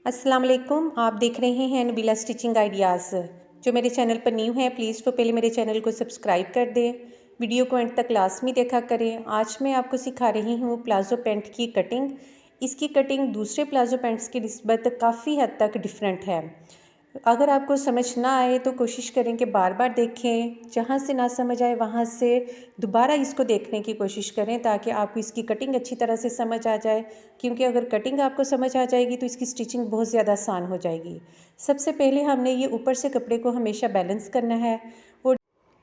अस्सलाम वालेकुम। आप देख रहे हैं नबीला स्टिचिंग आइडियाज़। जो मेरे चैनल पर न्यू है प्लीज़ तो पहले मेरे चैनल को सब्सक्राइब कर दें, वीडियो को एंड तक लाजमी देखा करें। आज मैं आपको सिखा रही हूँ प्लाज़ो पैंट की कटिंग। इसकी कटिंग दूसरे प्लाज़ो पैंट्स की निस्बत काफ़ी हद तक डिफरेंट है। अगर आपको समझ ना आए तो कोशिश करें कि बार बार देखें, जहाँ से ना समझ आए वहाँ से दोबारा इसको देखने की कोशिश करें ताकि आपको इसकी कटिंग अच्छी तरह से समझ आ जाए। क्योंकि अगर कटिंग आपको समझ आ जाएगी तो इसकी स्टिचिंग बहुत ज़्यादा आसान हो जाएगी। सबसे पहले हमने ये ऊपर से कपड़े को हमेशा बैलेंस करना है और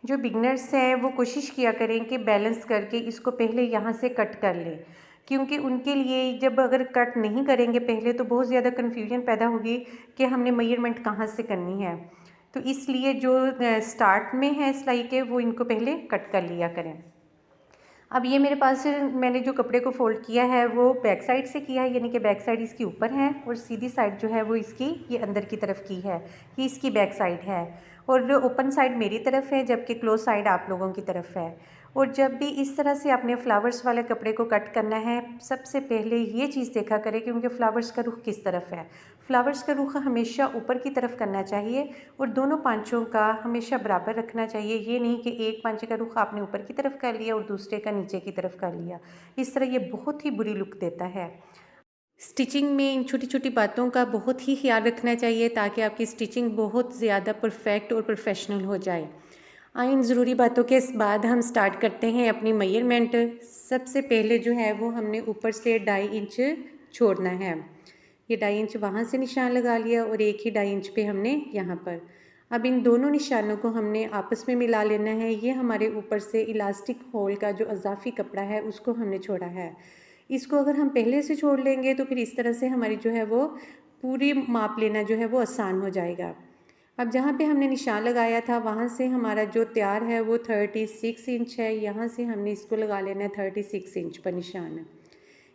जो बिगनर्स हैं वो कोशिश किया करें कि बैलेंस करके इसको पहले यहाँ से कट कर लें, क्योंकि उनके लिए जब अगर कट नहीं करेंगे पहले तो बहुत ज़्यादा कन्फ्यूजन पैदा होगी कि हमने मेजरमेंट कहाँ से करनी है। तो इसलिए जो स्टार्ट में है सिलाई के वो इनको पहले कट कर लिया करें। अब ये मेरे पास मैंने जो कपड़े को फ़ोल्ड किया है वो बैक साइड से किया है, यानी कि बैक साइड इसकी ऊपर है और सीधी साइड जो है वो इसकी ये अंदर की तरफ की है, ये इसकी बैक साइड है और ओपन साइड मेरी तरफ है जबकि क्लोज साइड आप लोगों की तरफ है। और जब भी इस तरह से आपने फ्लावर्स वाले कपड़े को कट करना है सबसे पहले ये चीज़ देखा करें कि उनके फ्लावर्स का रुख किस तरफ है। फ्लावर्स का रुख हमेशा ऊपर की तरफ करना चाहिए और दोनों पांचों का हमेशा बराबर रखना चाहिए। ये नहीं कि एक पांचे का रुख आपने ऊपर की तरफ कर लिया और दूसरे का नीचे की तरफ कर लिया, इस तरह ये बहुत ही बुरी लुक देता है। स्टिचिंग में इन छोटी छोटी बातों का बहुत ही ख्याल रखना चाहिए ताकि आपकी स्टिचिंग बहुत ज़्यादा परफेक्ट और प्रोफेशनल हो जाए। इन ज़रूरी बातों के बाद हम स्टार्ट करते हैं अपनी मेजरमेंट। सबसे पहले जो है वो हमने ऊपर से 2.5 इंच छोड़ना है। ये 2.5 इंच वहाँ से निशान लगा लिया और 1 ही 2.5 इंच पे हमने यहाँ पर। अब इन दोनों निशानों को हमने आपस में मिला लेना है। ये हमारे ऊपर से इलास्टिक होल का जो अजाफी कपड़ा है उसको हमने छोड़ा है। इसको अगर हम पहले से छोड़ लेंगे तो फिर इस तरह से हमारी जो है वो पूरी माप लेना जो है वो आसान हो जाएगा। अब जहाँ पे हमने निशान लगाया था वहाँ से हमारा जो तैयार है वो 36 इंच है। यहाँ से हमने इसको लगा लेना है 36 इंच पर निशान।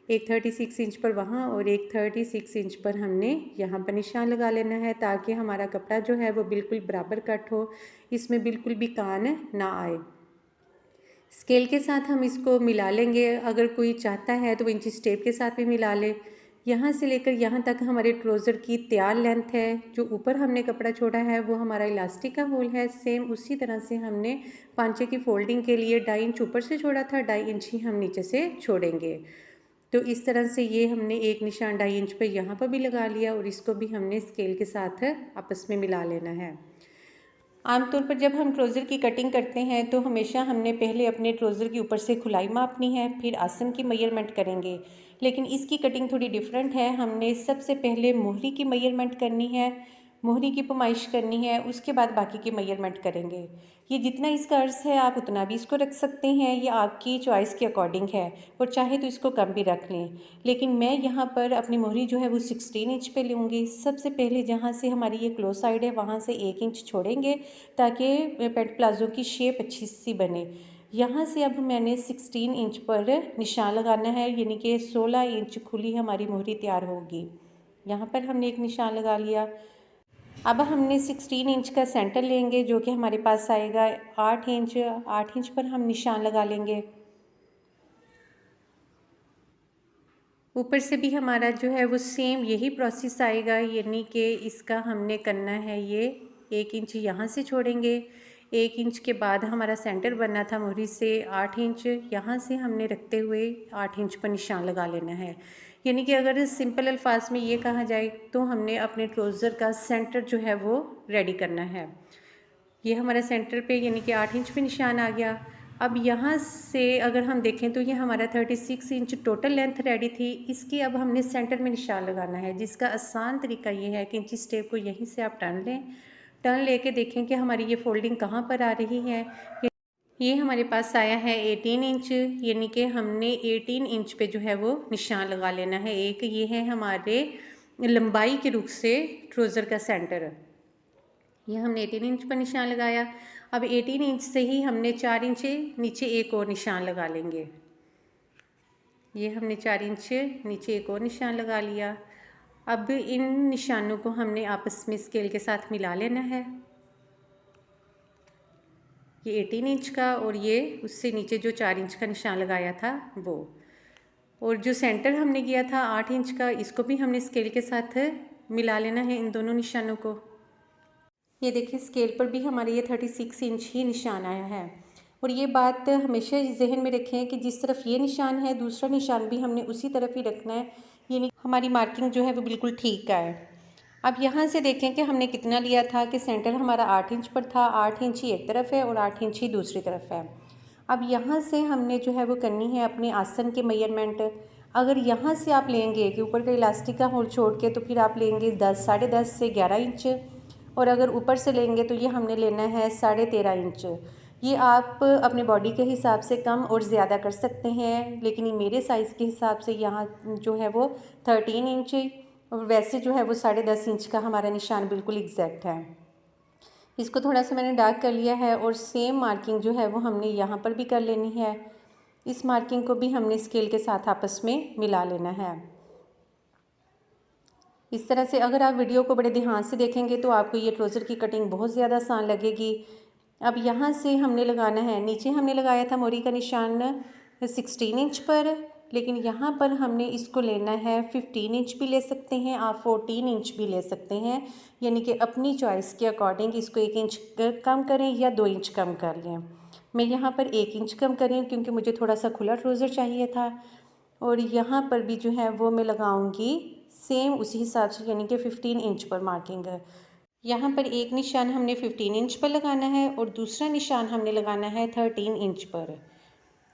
एक 36 इंच पर वहाँ और एक 36 इंच पर हमने यहाँ पर निशान लगा लेना है ताकि हमारा कपड़ा जो है वो बिल्कुल बराबर कट हो, इसमें बिल्कुल भी कान ना आए। स्केल के साथ हम इसको मिला लेंगे, अगर कोई चाहता है तो इंची टेप के साथ भी मिला ले। यहाँ से लेकर यहाँ तक हमारे ट्राउज़र की तैयार लेंथ है। जो ऊपर हमने कपड़ा छोड़ा है वो हमारा इलास्टिक का होल है। सेम उसी तरह से हमने पांचे की फोल्डिंग के लिए 2.5 इंच ऊपर से छोड़ा था, 2.5 इंच ही हम नीचे से छोड़ेंगे। तो इस तरह से ये हमने एक निशान 2.5 इंच पर यहाँ पर भी लगा लिया और इसको भी हमने स्केल के साथ आपस में मिला लेना है। आमतौर पर जब हम ट्राउज़र की कटिंग करते हैं तो हमेशा हमने पहले अपने ट्राउज़र के ऊपर से खुलाई मापनी है, फिर आसन की मेजरमेंट करेंगे। लेकिन इसकी कटिंग थोड़ी डिफरेंट है। हमने सबसे पहले मोहरी की मेजरमेंट करनी है, मोहरी की पैमाइश करनी है, उसके बाद बाकी की मेजरमेंट करेंगे। ये जितना इसका अर्ज़ है आप उतना भी इसको रख सकते हैं, ये आपकी चॉइस के अकॉर्डिंग है और चाहे तो इसको कम भी रख लें। लेकिन मैं यहाँ पर अपनी मोहरी जो है वो 16 इंच पे लूँगी। सबसे पहले जहाँ से हमारी ये क्लोज साइड है वहाँ से 1 इंच छोड़ेंगे ताकि पैंट प्लाज़ो की शेप अच्छी सी बने। यहाँ से अब मैंने 16 इंच पर निशान लगाना है, यानी कि 16 इंच खुली हमारी मोहरी तैयार होगी। यहाँ पर हमने एक निशान लगा लिया। अब हमने 16 इंच का सेंटर लेंगे जो कि हमारे पास आएगा 8 इंच। 8 इंच पर हम निशान लगा लेंगे। ऊपर से भी हमारा जो है वो सेम यही प्रोसेस आएगा, यानी कि इसका हमने करना है ये 1 इंच यहाँ से छोड़ेंगे। 1 इंच के बाद हमारा सेंटर बनना था मोहरी से 8 इंच, यहाँ से हमने रखते हुए 8 इंच पर निशान लगा लेना है। यानी कि अगर सिंपल अल्फाज में ये कहा जाए तो हमने अपने ट्राउज़र का सेंटर जो है वो रेडी करना है। ये हमारा सेंटर पे यानी कि 8 इंच पे निशान आ गया। अब यहाँ से अगर हम देखें तो ये हमारा 36 इंच टोटल लेंथ रेडी थी। इसकी अब हमने सेंटर में निशान लगाना है, जिसका आसान तरीका ये है कि इंची टेप को यहीं से आप टर्न लें। टर्न लेके देखें कि हमारी ये फोल्डिंग कहाँ पर आ रही है। ये हमारे पास आया है 18 इंच, यानी कि हमने 18 इंच पे जो है वो निशान लगा लेना है। एक ये है हमारे लंबाई के रुख से ट्राउज़र का सेंटर। ये हमने 18 इंच पर निशान लगाया। अब 18 इंच से ही हमने 4 इंच नीचे एक और निशान लगा लेंगे। ये हमने 4 इंच नीचे एक और निशान लगा लिया। अब इन निशानों को हमने आपस में स्केल के साथ मिला लेना है। ये 18 इंच का और ये उससे नीचे जो 4 इंच का निशान लगाया था वो, और जो सेंटर हमने किया था 8 इंच का, इसको भी हमने स्केल के साथ मिला लेना है इन दोनों निशानों को। ये देखिए स्केल पर भी हमारे ये 36 इंच ही निशान आया है। और ये बात हमेशा जहन में रखें कि जिस तरफ ये निशान है दूसरा निशान भी हमने उसी तरफ ही रखना है, यानी हमारी मार्किंग जो है वो बिल्कुल ठीक आए। अब यहाँ से देखें कि हमने कितना लिया था कि सेंटर हमारा 8 इंच पर था, 8 इंच ही एक तरफ है और 8 इंच ही दूसरी तरफ है। अब यहाँ से हमने जो है वो करनी है अपने आसन के मेजरमेंट। अगर यहाँ से आप लेंगे कि ऊपर का इलास्टिक का होल छोड़ के, तो फिर आप लेंगे 10, 10.5 से 11 इंच, और अगर ऊपर से लेंगे तो ये हमने लेना है 13.5 इंच। ये आप अपने बॉडी के हिसाब से कम और ज़्यादा कर सकते हैं, लेकिन ये मेरे साइज़ के हिसाब से यहाँ जो है वो 13 इंच, और वैसे जो है वो 10.5 इंच का हमारा निशान बिल्कुल एग्जैक्ट है। इसको थोड़ा सा मैंने डार्क कर लिया है और सेम मार्किंग जो है वो हमने यहाँ पर भी कर लेनी है। इस मार्किंग को भी हमने स्केल के साथ आपस में मिला लेना है। इस तरह से अगर आप वीडियो को बड़े ध्यान से देखेंगे तो आपको ये ट्राउज़र की कटिंग बहुत ज़्यादा आसान लगेगी। अब यहाँ से हमने लगाना है, नीचे हमने लगाया था मोरी का निशान 16 इंच पर, लेकिन यहाँ पर हमने इसको लेना है 15 इंच भी ले सकते हैं आप, 14 इंच भी ले सकते हैं, यानी कि अपनी चॉइस के अकॉर्डिंग इसको 1 इंच कम करें या 2 इंच कम कर लें। मैं यहाँ पर 1 इंच कम करें क्योंकि मुझे थोड़ा सा खुला ट्राउज़र चाहिए था। और यहाँ पर भी जो है वो मैं लगाऊंगी सेम उसी हिसाब से, यानी कि 15 इंच पर मार्किंग है। यहाँ पर एक निशान हमने 15 इंच पर लगाना है और दूसरा निशान हमने लगाना है 13 इंच पर।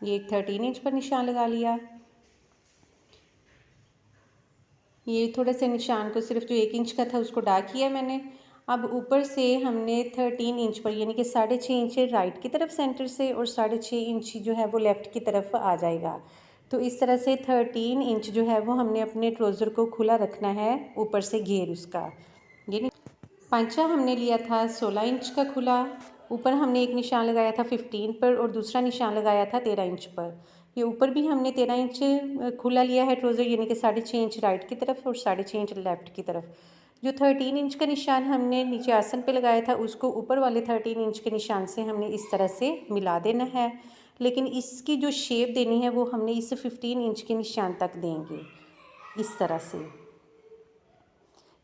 ये 13 इंच पर निशान लगा लिया। ये थोड़ा सा निशान को सिर्फ जो 1 इंच का था उसको डार्क किया मैंने। अब ऊपर से हमने 13 इंच पर, यानी कि 6.5 इंच राइट की तरफ सेंटर से और 6.5 इंच जो है वो लेफ़्ट की तरफ आ जाएगा। तो इस तरह से 13 इंच जो है वो हमने अपने ट्राउज़र को खुला रखना है ऊपर से घेर उसका। यानी पांचा हमने लिया था 16 इंच का खुला, ऊपर हमने एक निशान लगाया था 15 पर और दूसरा निशान लगाया था 13 इंच पर। ये ऊपर भी हमने 13 इंच खुला लिया है ट्राउज़र, यानी कि 6.5 इंच राइट की तरफ और 6.5 इंच लेफ़्ट की तरफ। जो 13 इंच का निशान हमने नीचे आसन पे लगाया था उसको ऊपर वाले 13 इंच के निशान से हमने इस तरह से मिला देना है, लेकिन इसकी जो शेप देनी है वो हमने इस 15 इंच के निशान तक देंगे इस तरह से।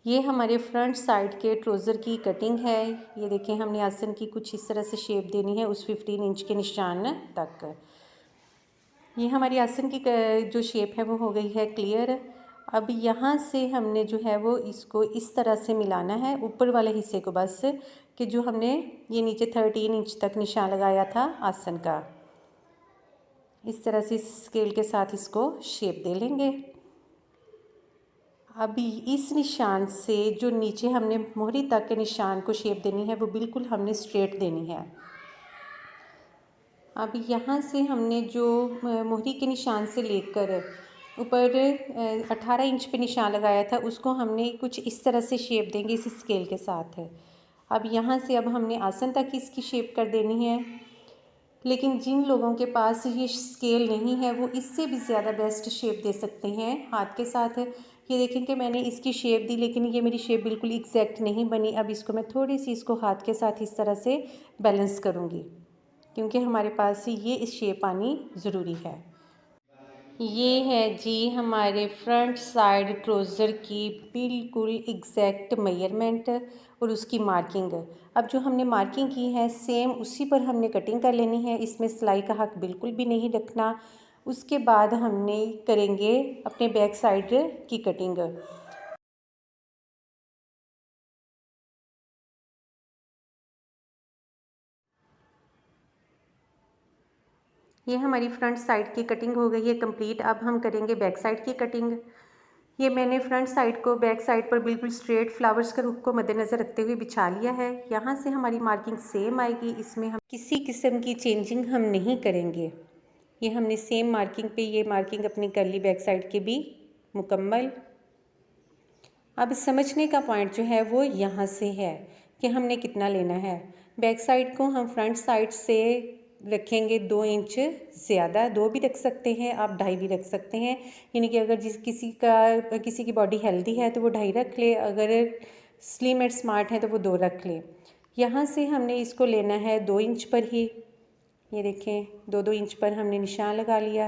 ये हमारे फ्रंट साइड के ट्राउज़र की कटिंग है। ये देखें हमने आसन की कुछ इस तरह से शेप देनी है उस 15 इंच के निशान तक। ये हमारी आसन की जो शेप है वो हो गई है क्लियर। अब यहाँ से हमने जो है वो इसको इस तरह से मिलाना है ऊपर वाले हिस्से को, बस कि जो हमने ये नीचे 13 इंच तक निशान लगाया था आसन का, इस तरह से इस स्केल के साथ इसको शेप दे लेंगे। अभी इस निशान से जो नीचे हमने मोहरी तक के निशान को शेप देनी है वो बिल्कुल हमने स्ट्रेट देनी है। अब यहाँ से हमने जो मोहरी के निशान से लेकर ऊपर 18 इंच पे निशान लगाया था उसको हमने कुछ इस तरह से शेप देंगे इस स्केल के साथ। अब यहाँ से अब हमने आसन तक इसकी शेप कर देनी है, लेकिन जिन लोगों के पास ये स्केल नहीं है वो इससे भी ज़्यादा बेस्ट शेप दे सकते हैं हाथ के साथ। ये देखें कि मैंने इसकी शेप दी, लेकिन ये मेरी शेप बिल्कुल एग्जैक्ट नहीं बनी। अब इसको मैं थोड़ी सी इसको हाथ के साथ इस तरह से बैलेंस करूँगी, क्योंकि हमारे पास ये इस शेप आनी ज़रूरी है। ये है जी हमारे फ्रंट साइड ट्राउज़र की बिल्कुल एग्जैक्ट मेजरमेंट और उसकी मार्किंग। अब जो हमने मार्किंग की है सेम उसी पर हमने कटिंग कर लेनी है, इसमें सिलाई का हक बिल्कुल भी नहीं रखना। उसके बाद हमने करेंगे अपने बैक साइड की कटिंग। ये हमारी फ्रंट साइड की कटिंग हो गई है कंप्लीट। अब हम करेंगे बैक साइड की कटिंग। ये मैंने फ्रंट साइड को बैक साइड पर बिल्कुल स्ट्रेट फ्लावर्स के रुख को मद्देनज़र रखते हुए बिछा लिया है। यहाँ से हमारी मार्किंग सेम आएगी, इसमें हम किसी किस्म की चेंजिंग हम नहीं करेंगे। ये हमने सेम मार्किंग पे ये मार्किंग अपनी कर ली बैक साइड के भी मुकम्मल। अब समझने का पॉइंट जो है वो यहाँ से है कि हमने कितना लेना है। बैक साइड को हम फ्रंट साइड से रखेंगे 2 इंच ज़्यादा, 2 भी रख सकते हैं आप, 2.5 भी रख सकते हैं। यानी कि अगर किसी की बॉडी हेल्दी है तो वो 2.5 रख ले, अगर स्लिम एंड स्मार्ट है तो वो 2 रख ले। यहाँ से हमने इसको लेना है 2 इंच पर ही। ये देखें 2-2 इंच पर हमने निशान लगा लिया।